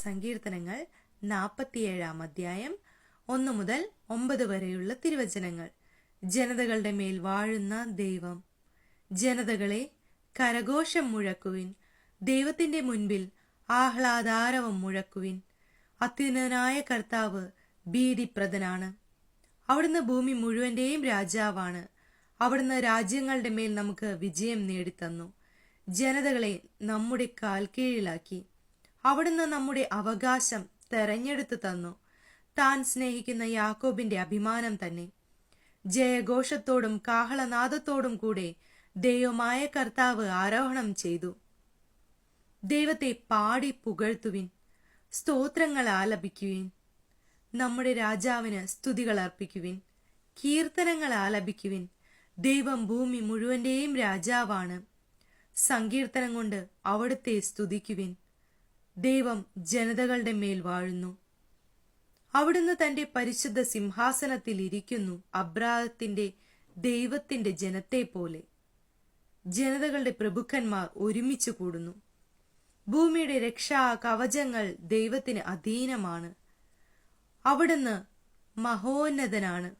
സങ്കീർത്തനങ്ങൾ 47 അധ്യായം 1 മുതൽ 9 വരെയുള്ള തിരുവചനങ്ങൾ. ജനതകളുടെ മേൽ വാഴുന്ന ദൈവം. ജനതകളെ, കരഘോഷം മുഴക്കുവിൻ, ദൈവത്തിന്റെ മുൻപിൽ ആഹ്ലാദാരവം മുഴക്കുവിൻ. അത്യുന്നതനായ കർത്താവ് ഭീതിപ്രദനാണ്. അവിടുന്ന് ഭൂമി മുഴുവന്റെയും രാജാവാണ്. അവിടുന്ന് രാജ്യങ്ങളുടെ മേൽ നമുക്ക് വിജയം നേടിത്തന്നു. ജനതകളെ നമ്മുടെ കാൽ കീഴിലാക്കി. അവിടുന്ന് നമ്മുടെ അവകാശം തെരഞ്ഞെടുത്തു തന്നു. താൻ സ്നേഹിക്കുന്ന യാക്കോബിന്റെ അഭിമാനം തന്നെ. ജയഘോഷത്തോടും കാഹളനാദത്തോടും കൂടെ ദൈവമായ കർത്താവ് ആരോഹണം ചെയ്തു. ദൈവത്തെ പാടി പുകഴ്ത്തുവിൻ, സ്തോത്രങ്ങൾ ആലപിക്കുവിൻ. നമ്മുടെ രാജാവിന് സ്തുതികൾ അർപ്പിക്കുവിൻ, കീർത്തനങ്ങൾ ആലപിക്കുവിൻ. ദൈവം ഭൂമി മുഴുവന്റെയും രാജാവാണ്. സങ്കീർത്തനം കൊണ്ട് അവിടുത്തെ സ്തുതിക്കുവിൻ. ദൈവം ജനതകളുടെ മേൽ വാഴുന്നു. അവിടുന്ന് തന്റെ പരിശുദ്ധ സിംഹാസനത്തിൽ ഇരിക്കുന്നു. അബ്രാഹത്തിന്റെ ദൈവത്തിന്റെ ജനത്തെ പോലെ ജനതകളുടെ പ്രഭുക്കന്മാർ ഒരുമിച്ച് കൂടുന്നു. ഭൂമിയുടെ രക്ഷാ കവചങ്ങൾ ദൈവത്തിന് അധീനമാണ്. അവിടുന്ന് മഹോന്നതനാണ്.